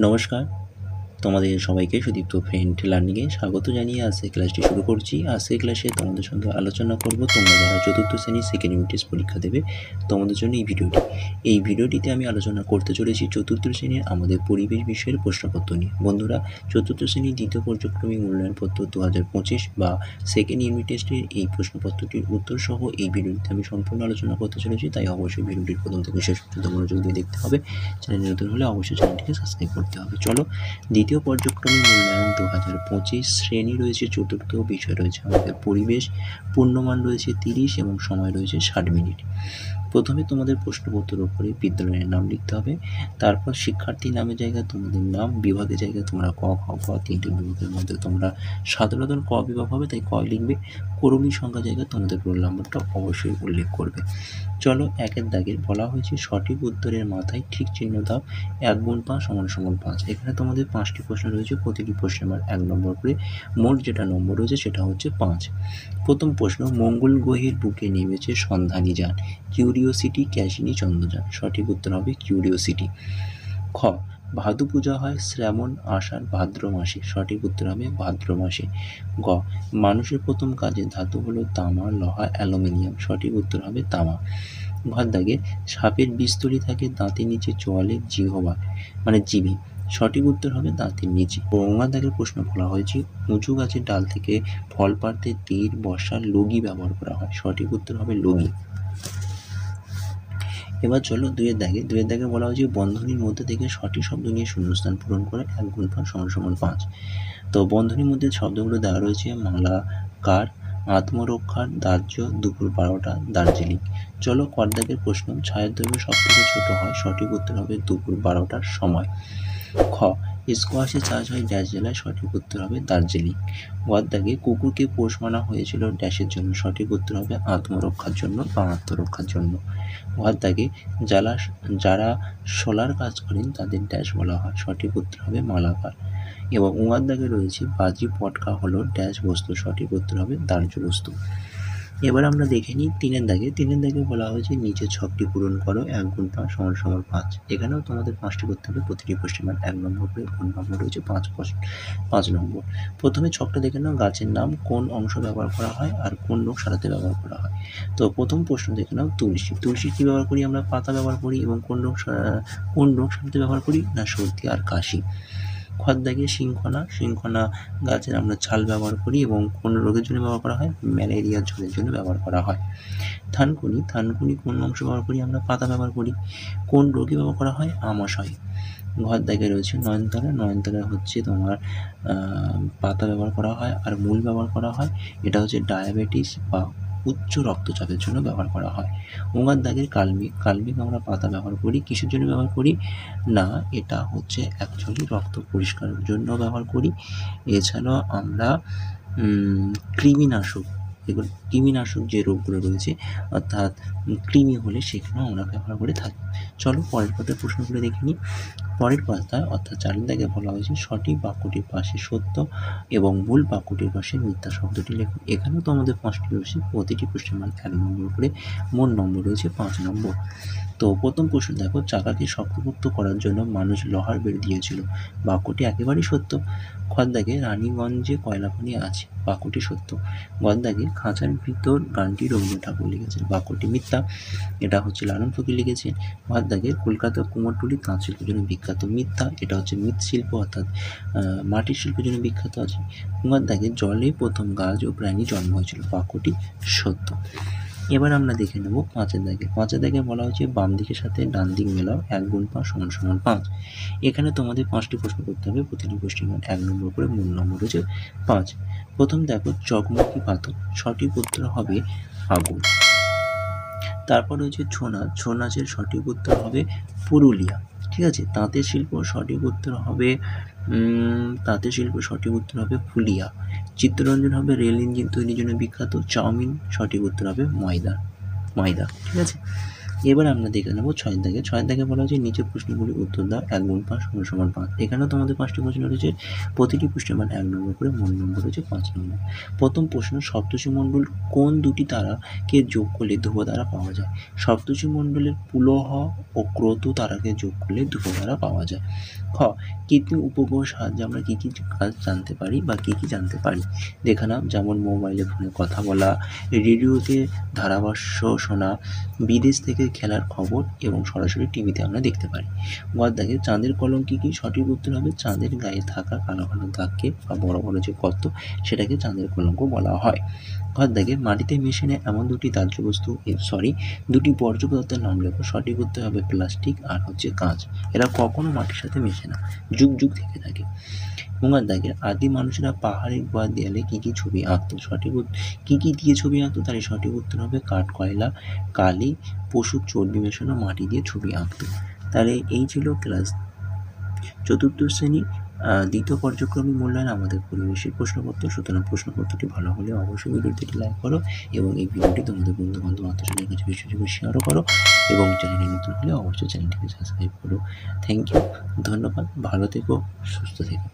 নমস্কার, তোমাদের সবাইকে সুদীপ্ত ফ্রেন্ড লার্নিংয়ে স্বাগত জানিয়ে আজকে ক্লাসটি শুরু করছি। আজকে ক্লাসে তোমাদের সঙ্গে আলোচনা করব তোমরা যারা চতুর্থ শ্রেণীর সেকেন্ড ইউনিট টেস্ট পরীক্ষা দেবে তোমাদের জন্য এই ভিডিওটিতে আমি আলোচনা করতে চলেছি চতুর্থ শ্রেণীর আমাদের পরিবেশ বিষয়ের প্রশ্নপত্র নিয়ে। বন্ধুরা, চতুর্থ শ্রেণীর দ্বিতীয় পর্যায়ক্রমিক মূল্যায়নপত্র 2025 বা সেকেন্ড ইউনিট টেস্টের এই প্রশ্নপত্রটির উত্তর সহ এই ভিডিওটিতে আমি সম্পূর্ণ আলোচনা করতে চলেছি, তাই অবশ্যই ভিডিওটির প্রথম থেকে শেষ পর্যন্ত মনোযোগ দিয়ে দেখতে হবে। চ্যানেলে নতুন হলে অবশ্যই চ্যানেলটিকে সাবস্ক্রাইব করতে হবে। চলো, দ্বিতীয় পর্যায়ক্রমিক মূল্যায়ন 2025 শ্রেণী রয়েছে চতুর্থ, বিষয় রয়েছে আমাদের পরিবেশ, পূর্ণমান রয়েছে 30 এবং সময় রয়েছে 60 মিনিট। প্রথমে তোমাদের প্রশ্নপত্রের উপরে বিদ্যালয়ের নাম লিখতে হবে, তারপর শিক্ষার্থী নামের জায়গায় তোমাদের নাম, বিভাগের জায়গায় তোমরা ক, খ, গ তিনটি বিভাগের মধ্যে তোমরা সাধারণত ক বিভাগ হবে তাই ক লিখবে। কর্মী সংখ্যা জায়গায় তোমাদের রোল নাম্বারটা অবশ্যই উল্লেখ করবে। চলো, একের দাগের বলা হয়েছে সঠিক উত্তরের মাথায় ঠিক চিহ্ন দাও, 1 গুণ 5 = 5। এখানে তোমাদের 5টি প্রশ্ন রয়েছে, প্রতিটি প্রশ্নের মান 1 নম্বর করে, মোট যেটা নম্বর রয়েছে সেটা হচ্ছে 5। প্রথম প্রশ্ন, মঙ্গল গ্রহের বুকে নেমেছে সন্ধানী যান, কিউরিওসিটি, ক্যাসিনি, চন্দ্রযান। সঠিক উত্তর হবে কিউরিওসিটি। খ, ভাদু পূজা হয় শ্রাবণ, আষাঢ়, ভাদ্র মাসে। সঠিক উত্তর হবে ভাদ্র মাসে। গ, মানুষের প্রথম কাজের ধাতু হলো তামা, লোহা, অ্যালুমিনিয়াম। সঠিক উত্তর হবে তামা। ঘর দাগে, সাপের বীজতলী থাকে দাঁতের নিচে, চোয়ালে, জিহ্বা মানে জিভে। সঠিক উত্তর হবে দাঁতের নিচে। ওঙার দাগের প্রশ্ন বলা হয়েছে উঁচু গাছের ডাল থেকে ফল পাড়তে তীর, বর্ষা, লগি ব্যবহার করা হয়। সঠিক উত্তর হবে লগি। এবার চলো দুইয়ের দাগে বলা হয়েছে বন্ধনীর মধ্যে থেকে সঠিক শব্দ নিয়ে শূন্যস্থান পূরণ করে 1 গুণ 5 = 5। তো বন্ধনীর মধ্যে শব্দগুলো দেওয়া রয়েছে মালাকার, আত্মরক্ষার, দাহ্য, দুপুর 12টা, দার্জিলিং। চলো, কর দাগের প্রশ্ন, ছায়ের দৈর্ঘ্য সব থেকে ছোট হয়। সঠিক উত্তর হবে দুপুর 12টার সময়। খ, স্কোয়াশে চাষ হয় ড্যাশ জেলায়। সঠিক উত্তর হবে দার্জিলিং। ঘর দাগে, কুকুরকে পোষ মানা হয়েছিল ড্যাশের জন্য। সঠিক উত্তর হবে আত্মরক্ষার জন্য বা আত্মরক্ষার জন্য। ঘর দাগে, যারা সোলার কাজ করেন তাদের ড্যাশ বলা হয়। সঠিক উত্তর হবে মালাকার। এবং উঙার দাগে রয়েছে বাজি পটকা হলো ড্যাশ বস্তু। সঠিক উত্তর হবে দাহ্য বস্তু। এবার আমরা দেখে নিই তিনের দাগে বলা হয়েছে নিচের ছকটি পূরণ করো, 1 গুণ 5 = 5। এখানেও তোমাদের 5টি করতে হবে, প্রতিটি প্রশ্নের মান 1 নম্বর করে, কোন নম্বর রয়েছে 5 নম্বর। প্রথমে ছকটা দেখে নাও, গাছের নাম কোন অংশ ব্যবহার করা হয় আর কোন রোগ সারাতে ব্যবহার করা হয়। তো প্রথম প্রশ্ন দেখে নাও, তুলসী কি ব্যবহার করি আমরা? পাতা ব্যবহার করি। এবং কোন রোগ সারাতে ব্যবহার করি? না, সর্দি আর কাশি। খর দাগে, সিংখনা গাছের আমরা ছাল ব্যবহার করি এবং কোন রোগের জন্য ব্যবহার করা হয়? ম্যালেরিয়ার জ্বরের জন্য ব্যবহার করা হয়। থানকুনি কোন অংশ ব্যবহার করি আমরা? পাতা ব্যবহার করি। কোন রোগে ব্যবহার করা হয়? আমাশয়। ঘর দাগে রয়েছে নয়নতারা হচ্ছে তোমার পাতা ব্যবহার করা হয় আর মূল ব্যবহার করা হয়, এটা হচ্ছে ডায়াবেটিস বা উচ্চ রক্তচাপের জন্য ব্যবহার করা হয়। ওঙার দাগের কালমেঘ আমরা পাতা ব্যবহার করি, কিসের জন্য ব্যবহার করি? না, এটা হচ্ছে অ্যাকচুয়ালি রক্ত পরিষ্কারের জন্য ব্যবহার করি। এছাড়াও আমরা কৃমিনাশক যে রোগগুলো রয়েছে অর্থাৎ কৃমি হলে সেখানেও আমরা ব্যবহার করে থাকি। চলো, পরের পাতার প্রশ্নগুলো দেখে নিই। পরের পাতায় অর্থাৎ 4 দাগে বলা হয়েছে সঠিক বাক্যটির পাশে সত্য এবং মূল বাক্যটির পাশে মিথ্যা শব্দটি লেখো। এখানেও তো আমাদের 5টি রয়েছে, প্রতিটি প্রশ্নের মান 1 নম্বর করে, মোট নম্বর রয়েছে 5 নম্বর। তো প্রথম প্রশ্ন দেখো, চাকাকে শক্তপোক্ত করার জন্য মানুষ লোহার বেড় দিয়েছিল। বাক্যটি একেবারেই সত্য। খর দাগে, রানীগঞ্জে কয়লাখনি আছে। বাক্যটি সত্য। ঘর দাগে, খাঁচার ভিতর গানটি রবীন্দ্রনাথ ঠাকুর লিখেছেন। বাক্যটি মিথ্যা, এটা হচ্ছে লালন ফকির লিখেছেন। ঘর দাগে, কলকাতা কুমোরটুলি তাঁত শিল্পের জন্য বিখ্যাত। মিথ্যা, এটা হচ্ছে মৃৎশিল্প অর্থাৎ মাটির শিল্পের জন্য বিখ্যাত আছে। ঘর দাগে, জলে প্রথম গাছ ও প্রাণী জন্ম হয়েছিল। বাক্যটি সত্য। এবার আমরা দেখে নেব 5 দাগে বলা হয়েছে বাম দিকের সাথে ডান দিক মেলাও, 1 গুণ 5 = 5। এখানে তোমাদের 5টি প্রশ্ন করতে হবে, প্রতিটি প্রশ্নের মান 1 নম্বর করে, মূল নম্বর হচ্ছে 5। প্রথম দেখো, চকমকি পাথর। সঠিক উত্তর হবে আগুন। তারপর রয়েছে ছৌ নাচের সঠিক উত্তর হবে পুরুলিয়া। ঠিক আছে। তাঁতের শিল্প সঠিক উত্তর হবে ফুলিয়া। চিত্তরঞ্জন হবে রেল ইঞ্জিন তৈরির জন্য বিখ্যাত। চাউমিন সঠিক উত্তর হবে ময়দা। ঠিক আছে। এবার আমরা দেখে নেব 6 দাগে। 6 দাগে বলা হয়েছে নিচের প্রশ্নগুলির উত্তর দাও। 1 গুণ 5 সমান 5। এখানেও তোমাদের 5টি প্রশ্ন রয়েছে। প্রতিটি প্রশ্নের মান 1 নম্বর করে, মোট নম্বর হচ্ছে 5 নম্বর। প্রথম প্রশ্ন, সপ্তর্ষিমণ্ডল কোন দুটি তারাকে যোগ করলে ধ্রুব তারা পাওয়া যায়? সপ্তর্ষিমণ্ডলের পুলহ ও ক্রতু তারাকে যোগ করলে ধ্রুব তারা পাওয়া যায়। খ, কৃত্রিম উপগ্রহের সাহায্যে আমরা কী কী কাজ জানতে পারি বা কী কী জানতে পারি? দেখে নাও, যেমন মোবাইলে ফোনে কথা বলা, রেডিওতে ধারাভাষ্য শোনা, বিদেশ থেকে খেলার খবর এবং সরাসরি টিভিতে আমরা দেখতে পারি। গদ দাগে চাঁদের কলঙ্ক কী? সঠিক উত্তর হবে চাঁদের গায়ে থাকা কালো কালো দাগকে বা বড় বড় যে গর্ত সেটাকে চাঁদের কলঙ্ক বলা হয়। ঘর দাগে মাটিতে মিশে নেয় এমন দুটি দুটি বর্জ্য পদার্থের নাম লেখো। সঠিক উত্তর হবে প্লাস্টিক আর হচ্ছে কাঁচ। এরা কখনো মাটির সাথে মেশে না, যুগ যুগ থেকে থাকে। হুঙার দাগের আদি মানুষেরা পাহাড়ের গোড়ার দেয়ালে কী কী ছবি আঁকতো? কী কী দিয়ে ছবি আঁকতো? তার সঠিক উত্তর হবে কাঠ, কয়লা, কালি, পশুর চর্বি মেশানো মাটি দিয়ে ছবি আঁকতো। তাহলে এই ছিল ক্লাস 4th শ্রেণী দ্বিতীয় পর্যায়ক্রমিক মূল্যায়ন আমাদের পরিবেশের প্রশ্নপত্র। সুতরাং প্রশ্নপত্রটি ভালো হলে অবশ্যই ভিডিওটি লাইক করো এবং এই ভিডিওটি তোমাদের বন্ধু বান্ধব আত্মীয়স্বজনের কাছে বেশি বেশি শেয়ারও করো এবং চ্যানেলে নতুন হলে অবশ্যই চ্যানেলটিকে সাবস্ক্রাইব করো। থ্যাংক ইউ, ধন্যবাদ, ভালো থেকো, সুস্থ থেকো।